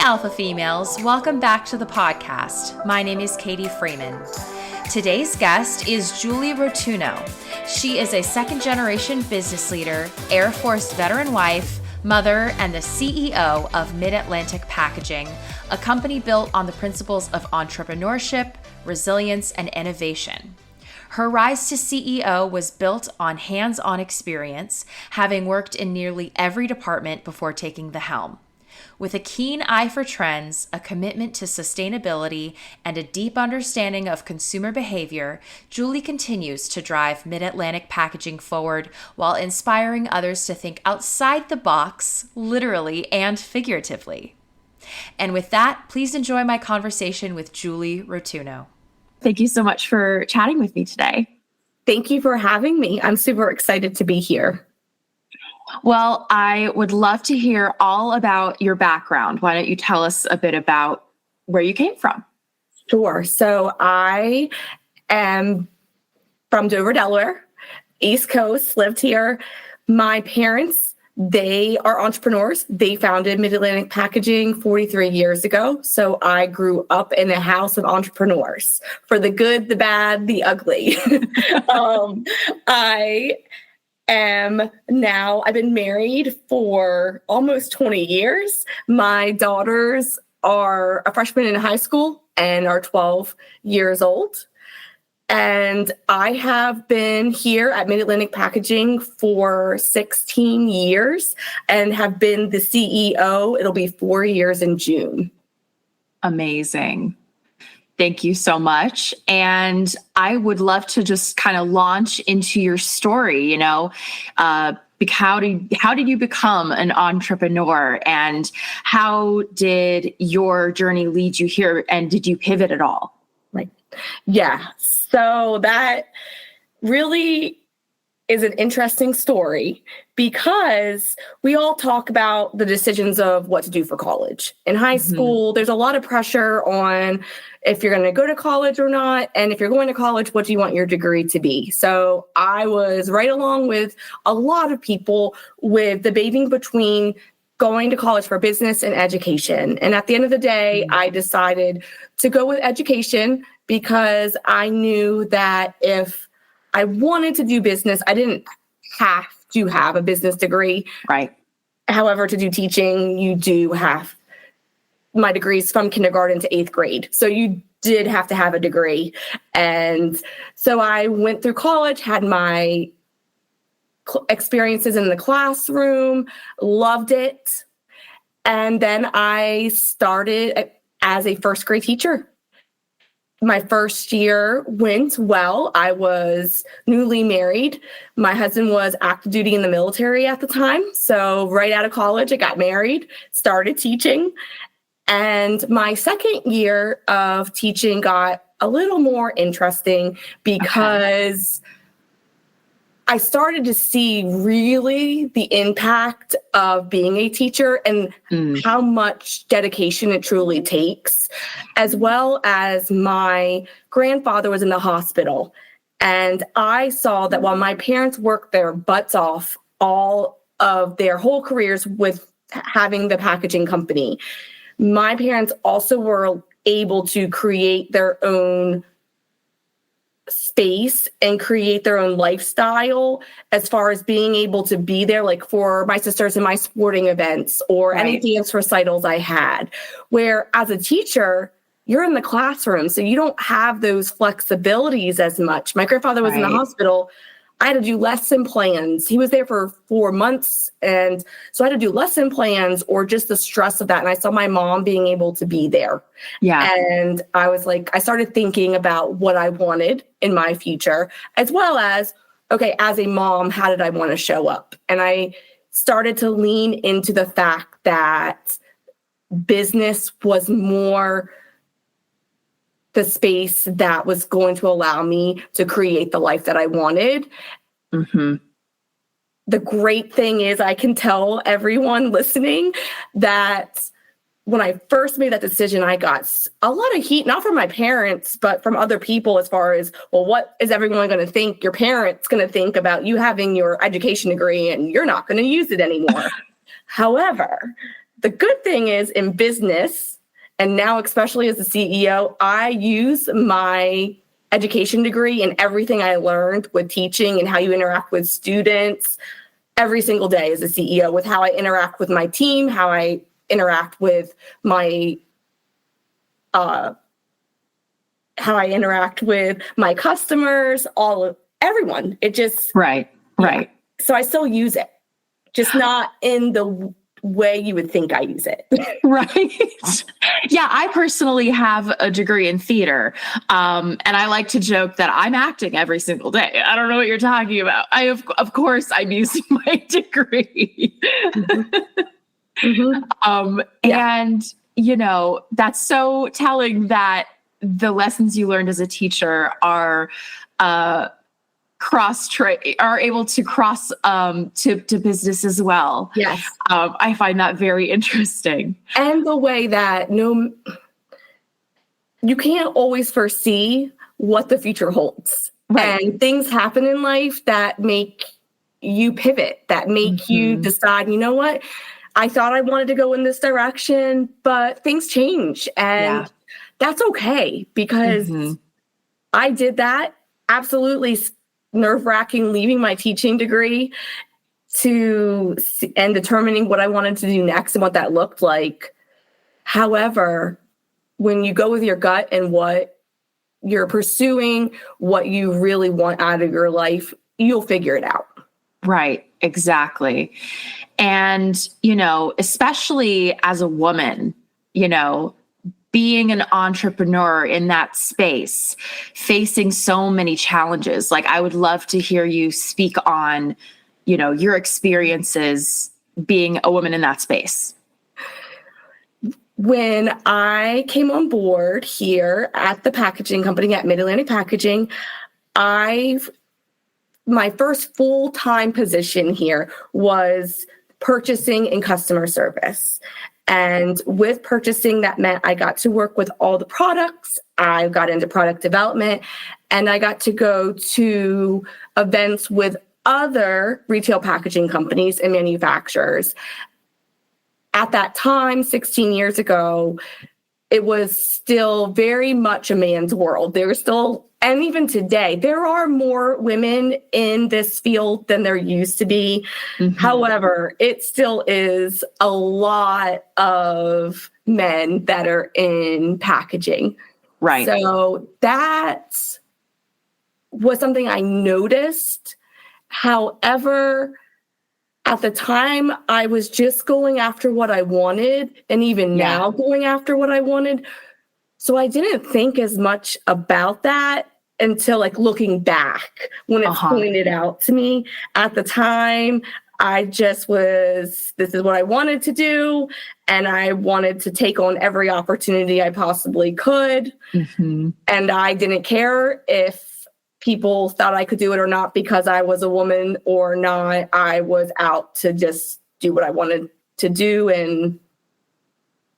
Alpha Females, welcome back to the podcast. My name is Katie Freeman. Today's guest is Julie Rotuno. She is a second-generation business leader, Air Force veteran wife, mother, and the CEO of Mid-Atlantic Packaging, a company built on the principles of entrepreneurship, resilience, and innovation. Her rise to CEO was built on hands-on experience, having worked in nearly every department before taking the helm. With a keen eye for trends, a commitment to sustainability, and a deep understanding of consumer behavior, Julie continues to drive Mid-Atlantic Packaging forward while inspiring others to think outside the box, literally and figuratively. And with that, please enjoy my conversation with Julie Rotuno. Thank you so much for chatting with me today. Thank you for having me. I'm super excited to be here. Well, I would love to hear all about your background. Why don't you tell us a bit about where you came from? Sure. So I am from Dover, Delaware, East Coast, lived here. My parents, they are entrepreneurs. They founded Mid-Atlantic Packaging 43 years ago. So I grew up in a house of entrepreneurs for the good, the bad, the ugly. I've been married for almost 20 years. My daughters are a freshman in high school and are 12 years old. And I have been here at Mid-Atlantic Packaging for 16 years and have been the CEO. It'll be 4 years in June. Amazing. Thank you so much. And I would love to just kind of launch into your story, how did you become an entrepreneur, and how did your journey lead you here, and did you pivot at all? Right. Yeah. So that really is an interesting story because we all talk about the decisions of what to do for college. In high school, there's a lot of pressure on if you're going to go to college or not. And if you're going to college, what do you want your degree to be? So I was right along with a lot of people with debating between going to college for business and education. And at the end of the day, I decided to go with education because I knew that if I wanted to do business, I didn't have to have a business degree. Right. However, to do teaching, you do have my degrees from kindergarten to 8th grade. So you did have to have a degree. And so I went through college, had my experiences in the classroom, loved it. And then I started as a first grade teacher. My first year went well. I was newly married. My husband was active duty in the military at the time. So right out of college, I got married, started teaching. And my second year of teaching got a little more interesting because I started to see really the impact of being a teacher and how much dedication it truly takes, as well as my grandfather was in the hospital. And I saw that while my parents worked their butts off all of their whole careers with having the packaging company, my parents also were able to create their own space and create their own lifestyle as far as being able to be there, like for my sisters in my sporting events or any dance recitals I had, where as a teacher, you're in the classroom, so you don't have those flexibilities as much. My grandfather was in the hospital. I had to do lesson plans. He was there for 4 months. And so I had to do lesson plans or just the stress of that. And I saw my mom being able to be there. Yeah. And I was like, I started thinking about what I wanted in my future, as well as, okay, as a mom, how did I want to show up? And I started to lean into the fact that business was more the space that was going to allow me to create the life that I wanted. The great thing is I can tell everyone listening that when I first made that decision, I got a lot of heat, not from my parents, but from other people as far as, well, what is everyone going to think? Your parents going to think about you having your education degree and you're not going to use it anymore. However, the good thing is in business, and now especially as a CEO, I use my education degree and everything I learned with teaching and how you interact with students every single day as a CEO, with how I interact with my team, how I interact with my customers, everyone. It just Right. So I still use it, just not in the way you would think I use it. Right. Yeah, I personally have a degree in theater. And I like to joke that I'm acting every single day. I don't know what you're talking about. Of course, I'm using my degree. And, that's so telling that the lessons you learned as a teacher are are able to cross to business as well. Yes. I find that very interesting. And the way that you can't always foresee what the future holds. Right. And things happen in life that make you pivot, that make you decide, you know what? I thought I wanted to go in this direction, but things change. And that's okay, because I did that. Absolutely nerve-wracking leaving my teaching degree and determining what I wanted to do next and what that looked like. However, when you go with your gut and what you're pursuing, what you really want out of your life, you'll figure it out. Right, exactly. And, especially as a woman, being an entrepreneur in that space, facing so many challenges. Like, I would love to hear you speak on, your experiences being a woman in that space. When I came on board here at the packaging company at Mid-Atlantic Packaging, my first full-time position here was purchasing and customer service. And with purchasing, that meant I got to work with all the products. I got into product development, and I got to go to events with other retail packaging companies and manufacturers. At that time, 16 years ago, it was still very much a man's world. There were still, and even today, there are more women in this field than there used to be. However, it still is a lot of men that are in packaging. Right. So that was something I noticed. However, at the time, I was just going after what I wanted, and even now going after what I wanted. So I didn't think as much about that until looking back when it's pointed out to me. At the time, I just this is what I wanted to do. And I wanted to take on every opportunity I possibly could. And I didn't care if people thought I could do it or not because I was a woman or not. I was out to just do what I wanted to do, and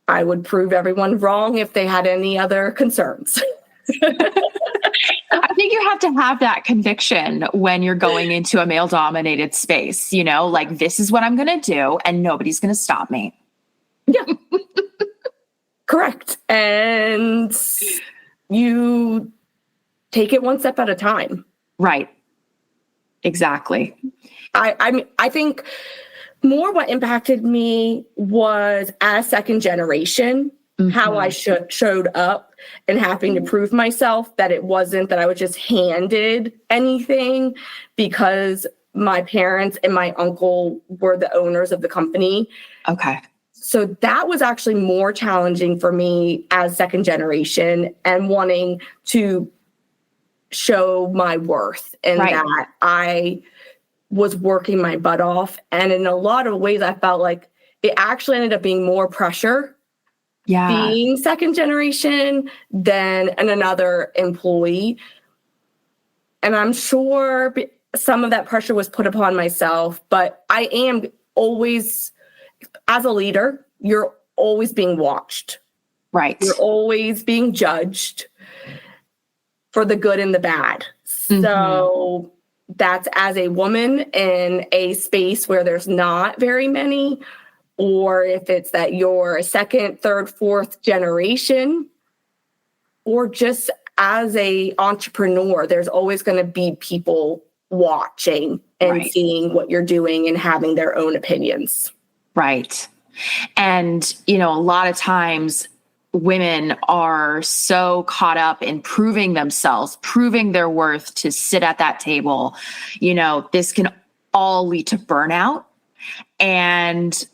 I would prove everyone wrong if they had any other concerns. I think you have to have that conviction when you're going into a male-dominated space, this is what I'm going to do, and nobody's going to stop me. Yeah. Correct. And you take it one step at a time. Right. Exactly. I think more what impacted me was as second generation, how I showed up and having to prove myself, that it wasn't that I was just handed anything because my parents and my uncle were the owners of the company. Okay. So that was actually more challenging for me as second generation and wanting to show my worth and that I was working my butt off. And in a lot of ways, I felt like it actually ended up being more pressure being second generation than another employee. And I'm sure some of that pressure was put upon myself, but I am always, as a leader, you're always being watched. Right. You're always being judged for the good and the bad. So that's as a woman in a space where there's not very many or if it's that you're a second, third, fourth generation, or just as a entrepreneur, there's always going to be people watching and seeing what you're doing and having their own opinions. Right. And, a lot of times women are so caught up in proving themselves, proving their worth to sit at that table. This can all lead to burnout. And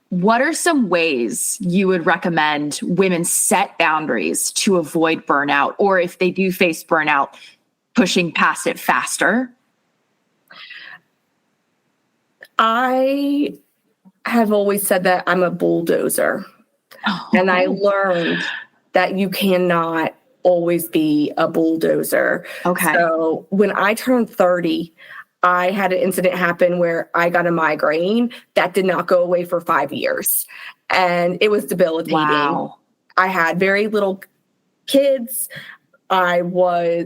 what are some ways you would recommend women set boundaries to avoid burnout? Or if they do face burnout, pushing past it faster? I have always said that I'm a bulldozer. And I learned that you cannot always be a bulldozer. Okay. So when I turned 30, I had an incident happen where I got a migraine that did not go away for 5 years. And it was debilitating. Wow. I had very little kids. I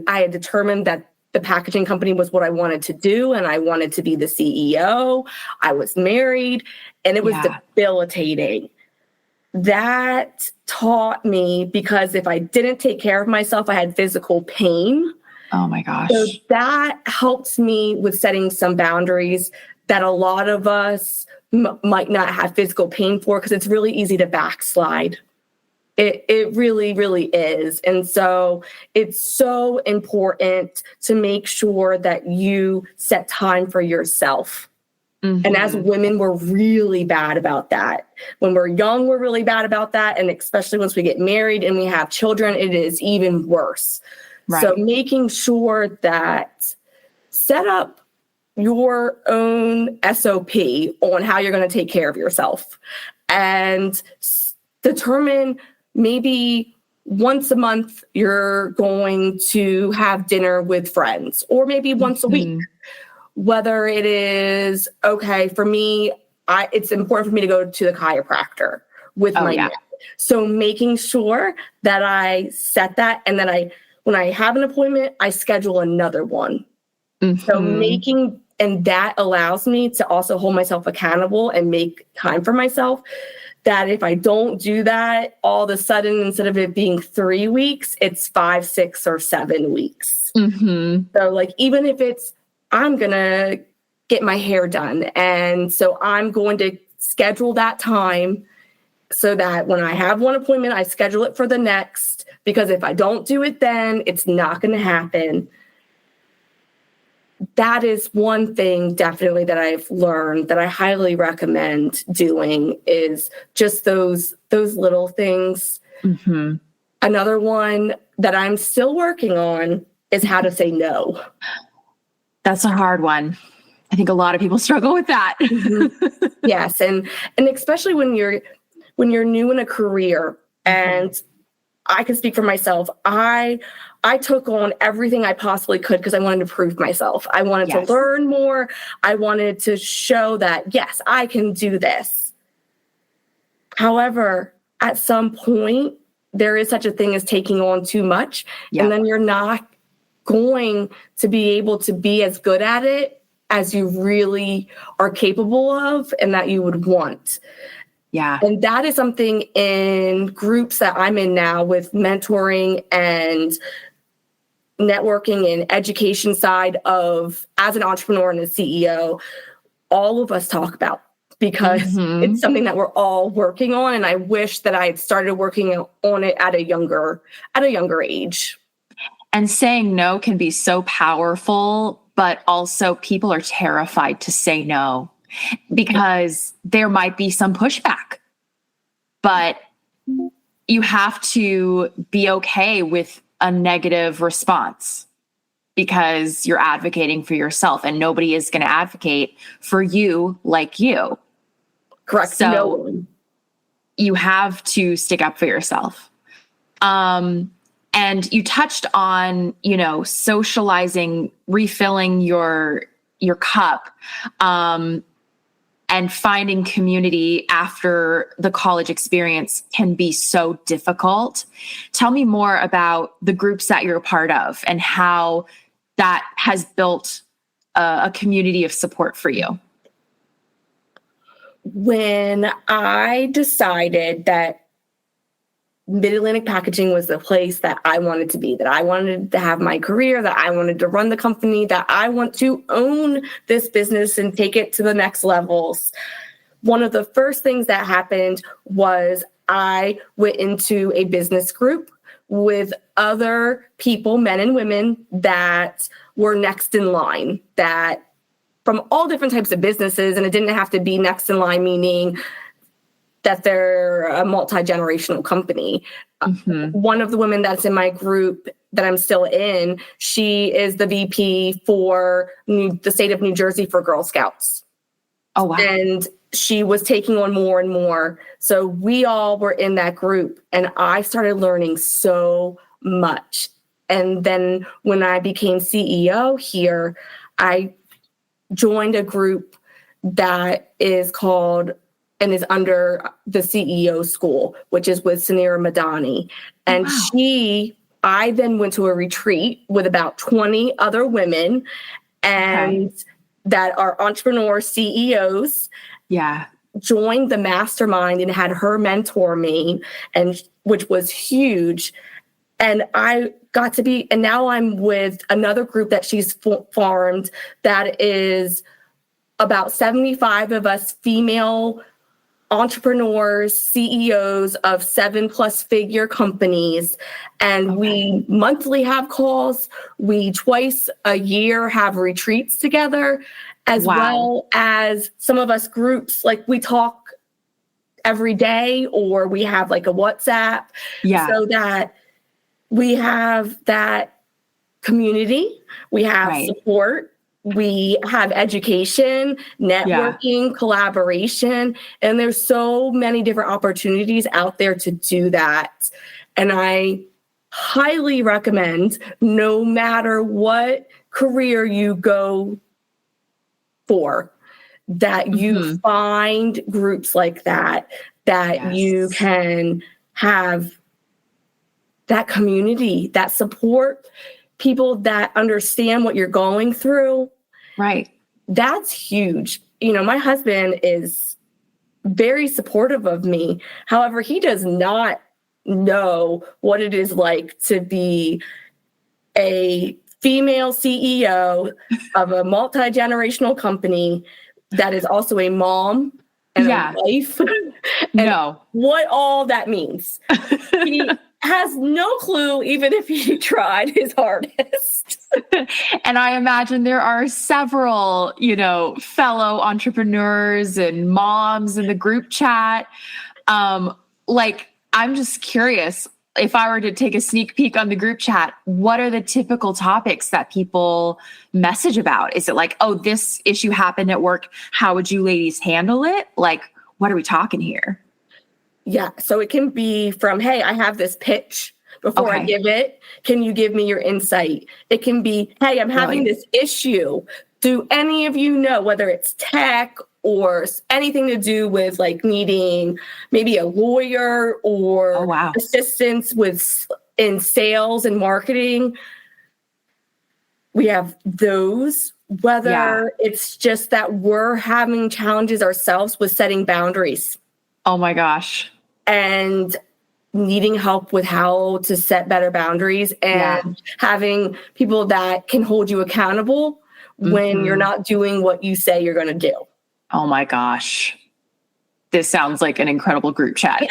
had determined that the packaging company was what I wanted to do, and I wanted to be the CEO. I was married, and it was debilitating. That taught me, because if I didn't take care of myself, I had physical pain. Oh my gosh. So that helps me with setting some boundaries that a lot of us might not have physical pain for, because it's really easy to backslide. It really, really is. And so it's so important to make sure that you set time for yourself. Mm-hmm. And as women, we're really bad about that. When we're young, we're really bad about that. And especially once we get married and we have children, it is even worse. Right. So making sure that set up your own SOP on how you're going to take care of yourself, and determine maybe once a month you're going to have dinner with friends, or maybe once a week. Whether it is, okay, for me, it's important for me to go to the chiropractor with my neck. So making sure that I set that, and then when I have an appointment, I schedule another one. Mm-hmm. So and that allows me to also hold myself accountable and make time for myself. That if I don't do that, all of a sudden, instead of it being 3 weeks, it's 5, 6, or 7 weeks. Mm-hmm. So even if it's, I'm going to get my hair done, and so I'm going to schedule that time so that when I have one appointment, I schedule it for the next, because if I don't do it then, it's not going to happen. That is one thing definitely that I've learned that I highly recommend doing, is just those little things. Mm-hmm. Another one that I'm still working on is how to say no. That's a hard one. I think a lot of people struggle with that. Mm-hmm. Yes. And especially when you're new in a career, and I can speak for myself. I took on everything I possibly could because I wanted to prove myself. I wanted to learn more. I wanted to show that, yes, I can do this. However, at some point, there is such a thing as taking on too much, and then you're not going to be able to be as good at it as you really are capable of and that you would want. Yeah. And that is something in groups that I'm in now with mentoring and networking and education side of, as an entrepreneur and a CEO, all of us talk about, because it's something that we're all working on. And I wish that I had started working on it at a younger age. And saying no can be so powerful, but also people are terrified to say no because there might be some pushback. But you have to be okay with a negative response, because you're advocating for yourself, and nobody is going to advocate for you like you. Correct. So no. You have to stick up for yourself. And you touched on, socializing, refilling your cup, and finding community after the college experience can be so difficult. Tell me more about the groups that you're a part of and how that has built a community of support for you. when I decided that Mid-Atlantic Packaging was the place that I wanted to be, that I wanted to have my career, that I wanted to run the company, that I want to own this business and take it to the next levels. One of the first things that happened was I went into a business group with other people, men and women, that were next in line, that from all different types of businesses, and it didn't have to be next in line, meaning that they're a multi-generational company. One of the women that's in my group that I'm still in, she is the VP for the state of New Jersey for Girl Scouts. Oh, wow. And she was taking on more and more. So we all were in that group, and I started learning so much. And then when I became CEO here, I joined a group that is called and is under the CEO school, which is with Sunira Madani. And I then went to a retreat with about 20 other women and that are entrepreneur CEOs. Yeah. Joined the mastermind and had her mentor me, and which was huge. And I got to be, and now I'm with another group that she's formed that is about 75 of us female entrepreneurs, CEOs of 7+ figure companies. And we monthly have calls. We twice a year have retreats together, as well as some of us groups, like we talk every day, or we have like a WhatsApp, so that we have that community, we have support, we have education, networking, collaboration, and there's so many different opportunities out there to do that. And I highly recommend, no matter what career you go for, that you find groups like that you can have that community, that support, people that understand what you're going through. Right. That's huge. You know, my husband is very supportive of me. However, he does not know what it is like to be a female CEO of a multi-generational company that is also a mom and a wife. And what all that means. He has no clue, even if he tried his hardest. And I imagine there are several, fellow entrepreneurs and moms in the group chat. I'm just curious, if I were to take a sneak peek on the group chat, what are the typical topics that people message about? Is it like, oh, this issue happened at work, how would you ladies handle it? Like, what are we talking here? Yeah, so it can be from, hey, I have this pitch. Before I give it, can you give me your insight? It can be, hey, I'm having this issue. Do any of you know, whether it's tech or anything to do with like needing maybe a lawyer or assistance in sales and marketing? We have those. Whether it's just that we're having challenges ourselves with setting boundaries. Oh my gosh. And needing help with how to set better boundaries and having people that can hold you accountable when you're not doing what you say you're going to do. Oh my gosh. This sounds like an incredible group chat.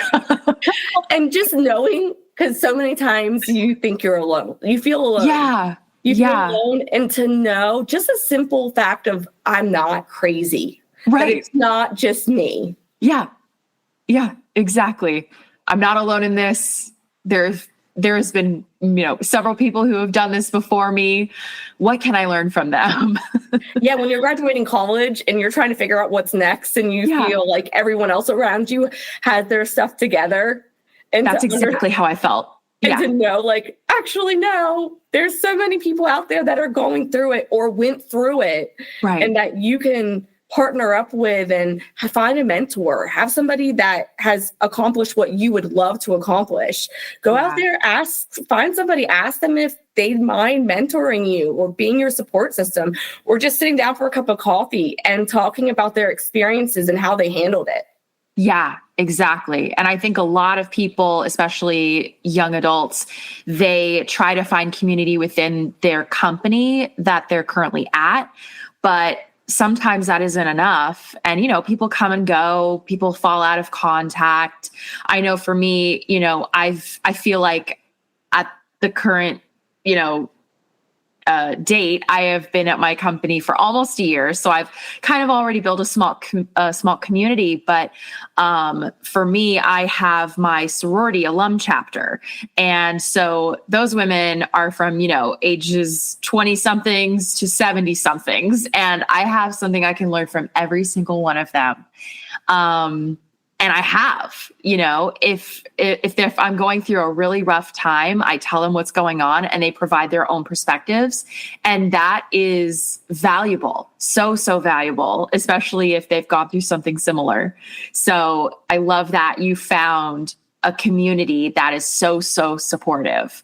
And just knowing, because so many times you think you're alone. You feel alone. Yeah. You feel alone. And to know just a simple fact of I'm not crazy. Right. That it's not just me. Yeah. Yeah, exactly. I'm not alone in this. There's been, several people who have done this before me. What can I learn from them? Yeah, when you're graduating college and you're trying to figure out what's next and you feel like everyone else around you has their stuff together. And that's exactly how I felt. And to know, like, actually, no, there's so many people out there that are going through it or went through it. Right. And that you can partner up with and find a mentor, have somebody that has accomplished what you would love to accomplish. Go out there, find somebody, ask them if they'd mind mentoring you or being your support system or just sitting down for a cup of coffee and talking about their experiences and how they handled it. Yeah, exactly. And I think a lot of people, especially young adults, they try to find community within their company that they're currently at, but sometimes that isn't enough. And, people come and go, people fall out of contact. I know for me, I feel like at the current, date, I have been at my company for almost a year. So I've kind of already built a small community. But for me, I have my sorority alum chapter. And so those women are from, ages 20 somethings to 70 somethings. And I have something I can learn from every single one of them. And I have, if I'm going through a really rough time, I tell them what's going on and they provide their own perspectives. And that is valuable. So valuable, especially if they've gone through something similar. So I love that you found a community that is so supportive.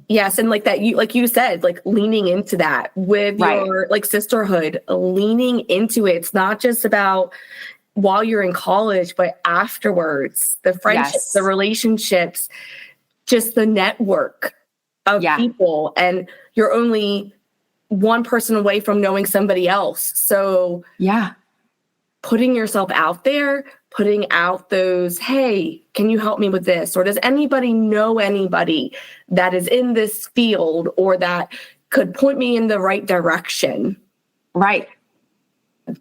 Yes. And like you said, like leaning into that with your like sisterhood, leaning into it. It's not just about while you're in college, but afterwards, the friendships, the relationships, just the network of people. And you're only one person away from knowing somebody else. So putting yourself out there, putting out those, hey, can you help me with this? Or does anybody know anybody that is in this field or that could point me in the right direction? Right.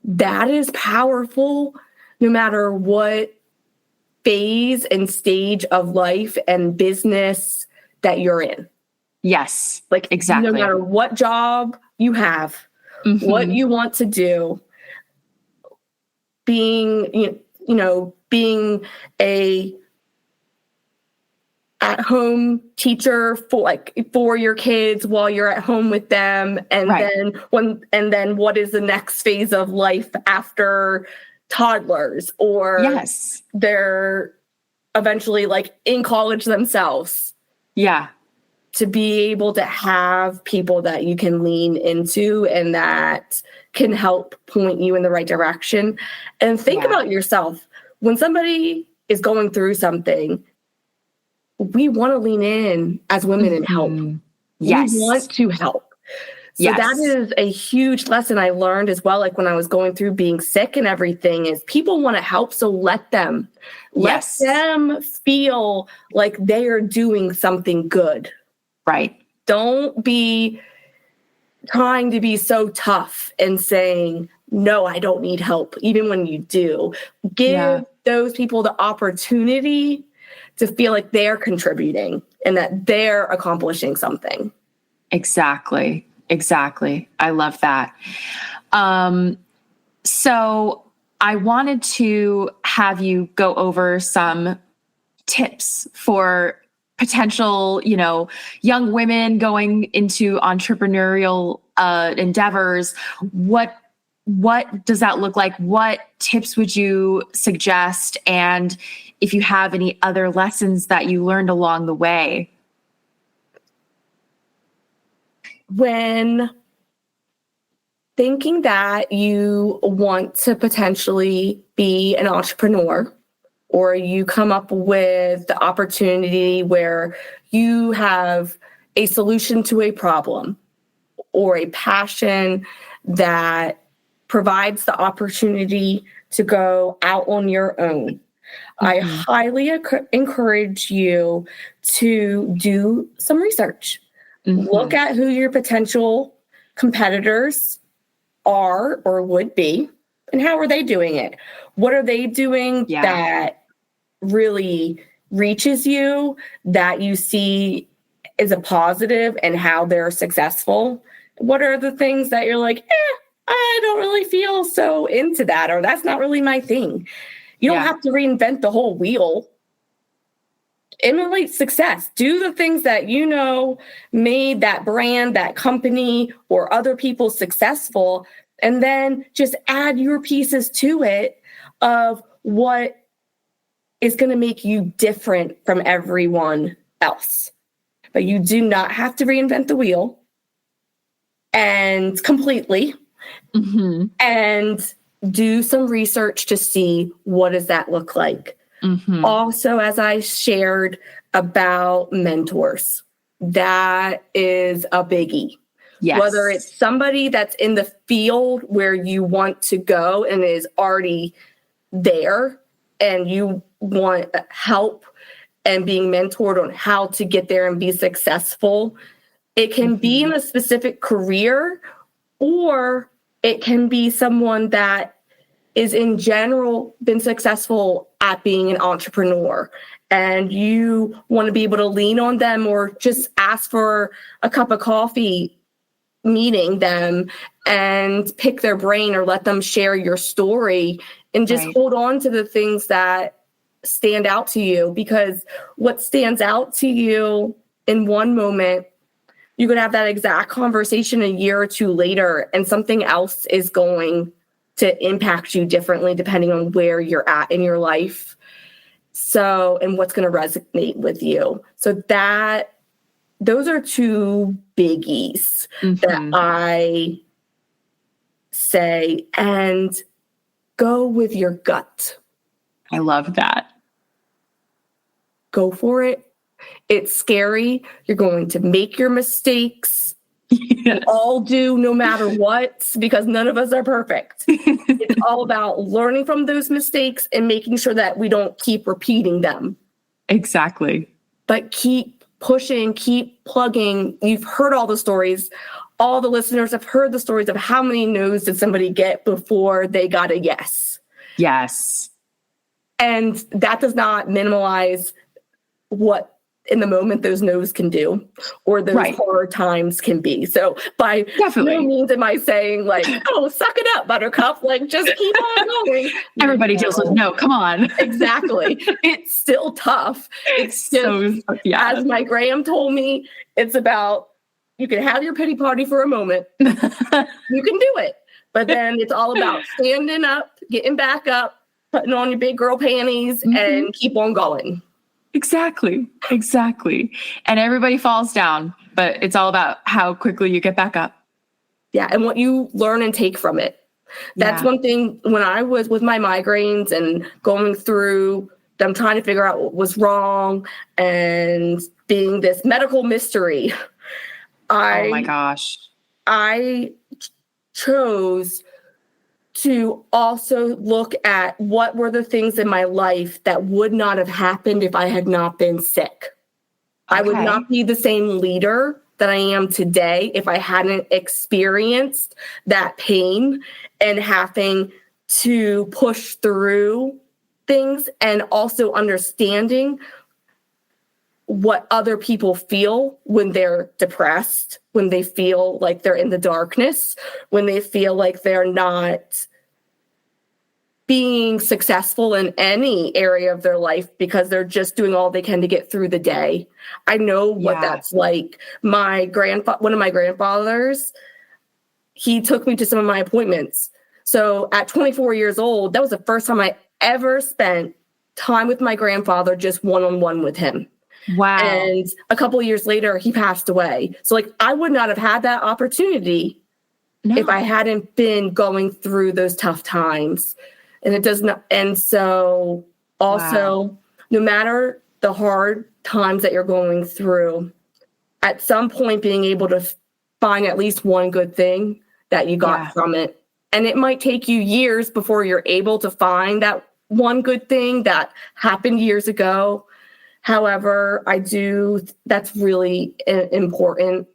That is powerful no matter what phase and stage of life and business that you're in. Yes, like exactly. No matter what job you have, what you want to do, being, being a at-home teacher for your kids while you're at home with them, and then what is the next phase of life after toddlers, or they're eventually like in college themselves. Yeah. To be able to have people that you can lean into and that can help point you in the right direction. And think about yourself. When somebody is going through something, we want to lean in as women and help. Yes. We want to help. So that is a huge lesson I learned as well. Like when I was going through being sick and everything, is people want to help. So let them feel like they are doing something good. Right. Don't be trying to be so tough and saying, no, I don't need help, even when you do. Give those people the opportunity to feel like they're contributing and that they're accomplishing something. Exactly. I love that. So I wanted to have you go over some tips for potential, young women going into entrepreneurial endeavors. What does that look like? What tips would you suggest? And if you have any other lessons that you learned along the way? When thinking that you want to potentially be an entrepreneur, or you come up with the opportunity where you have a solution to a problem or a passion that provides the opportunity to go out on your own, I highly encourage you to do some research. Look at who your potential competitors are or would be, and how are they doing it? What are they doing that really reaches you, that you see is a positive, and how they're successful? What are the things that you're like, I don't really feel so into that, or that's not really my thing? You don't have to reinvent the whole wheel. Emulate success. Do the things that made that brand, that company, or other people successful, and then just add your pieces to it of what is going to make you different from everyone else. but you do not have to reinvent the wheel and completely. Mm-hmm. And do some research to see what does that look like. Mm-hmm. Also, as I shared about mentors, that is a biggie. Yes. Whether it's somebody that's in the field where you want to go and is already there and you want help and being mentored on how to get there and be successful. It can be in a specific career, or it can be someone that is in general been successful at being an entrepreneur, and you want to be able to lean on them or just ask for a cup of coffee, meeting them and pick their brain or let them share your story and just hold on to the things that stand out to you, because what stands out to you in one moment, you could have that exact conversation a year or two later and something else is going to impact you differently depending on where you're at in your life. So, and what's going to resonate with you. So those are two biggies that I say, and go with your gut. I love that. Go for it. It's scary. You're going to make your mistakes. Yes. We all do, no matter what, because none of us are perfect. It's all about learning from those mistakes and making sure that we don't keep repeating them. Exactly. But keep pushing, keep plugging. You've heard all the stories. All the listeners have heard the stories of how many no's did somebody get before they got a yes. Yes. And that does not minimize what in the moment those no's can do, or those hard times can be. So by no means am I saying like, oh, suck it up, buttercup. Like, just keep on going. Everybody deals with no, come on. Exactly. It's still tough. It's just, as my Graham told me, it's about, you can have your pity party for a moment. You can do it. But then it's all about standing up, getting back up, putting on your big girl panties, and keep on going. Exactly. And everybody falls down, but it's all about how quickly you get back up. Yeah. And what you learn and take from it. That's one thing when I was with my migraines and going through them, trying to figure out what was wrong and being this medical mystery. Oh my gosh. I chose to also look at what were the things in my life that would not have happened if I had not been sick. Okay. I would not be the same leader that I am today if I hadn't experienced that pain and having to push through things, and also understanding what other people feel when they're depressed, when they feel like they're in the darkness, when they feel like they're not being successful in any area of their life because they're just doing all they can to get through the day. I know what that's like. One of my grandfathers, he took me to some of my appointments. So at 24 years old, that was the first time I ever spent time with my grandfather, just one-on-one with him. Wow. And a couple of years later, he passed away. So like, I would not have had that opportunity if I hadn't been going through those tough times. And it does not. And so also, no matter the hard times that you're going through, at some point being able to find at least one good thing that you got from it. And it might take you years before you're able to find that one good thing that happened years ago. However, that's really important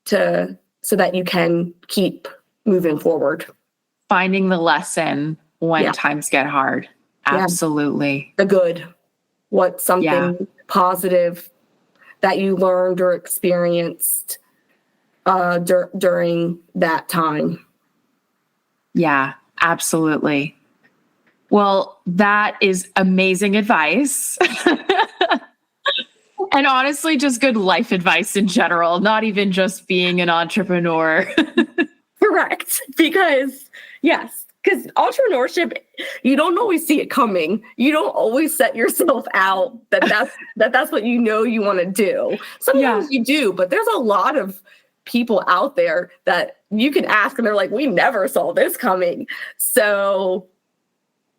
so that you can keep moving forward. Finding the lesson when times get hard. Absolutely. The good. What's something positive that you learned or experienced during that time. Yeah, absolutely. Well, that is amazing advice. And honestly, just good life advice in general, not even just being an entrepreneur. Correct. Because yes, because entrepreneurship, you don't always see it coming. You don't always set yourself out that's what you want to do. Sometimes you do, but there's a lot of people out there that you can ask and they're like, we never saw this coming. So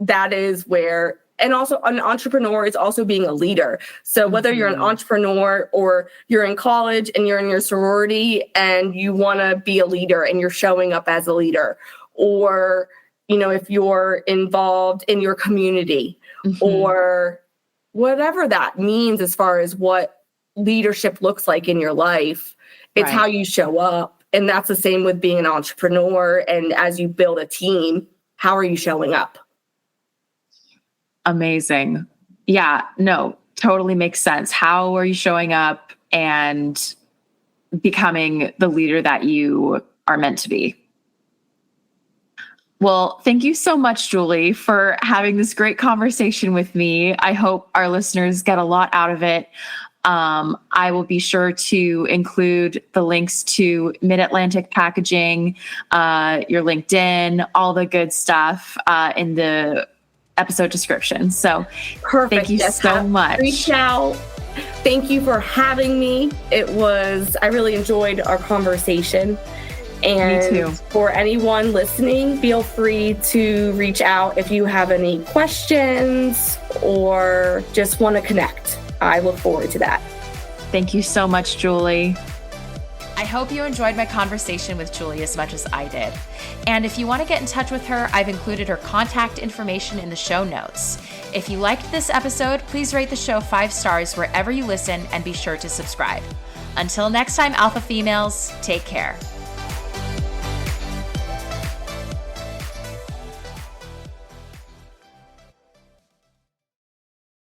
that is where, and also an entrepreneur is also being a leader. So whether you're an entrepreneur or you're in college and you're in your sorority and you want to be a leader and you're showing up as a leader, or if you're involved in your community or whatever that means as far as what leadership looks like in your life, it's how you show up. And that's the same with being an entrepreneur. And as you build a team, how are you showing up? Amazing. Yeah, no, totally makes sense. How are you showing up and becoming the leader that you are meant to be? Well, thank you so much, Julie, for having this great conversation with me. I hope our listeners get a lot out of it. I will be sure to include the links to Mid-Atlantic Packaging, your LinkedIn, all the good stuff in the episode description. So perfect. Thank you so much. Reach out. Thank you for having me. I really enjoyed our conversation. And me too. For anyone listening, feel free to reach out if you have any questions or just want to connect. I look forward to that. Thank you so much, Julie. I hope you enjoyed my conversation with Julie as much as I did. And if you want to get in touch with her, I've included her contact information in the show notes. If you liked this episode, please rate the show 5 stars wherever you listen and be sure to subscribe. Until next time, Alpha Females, take care.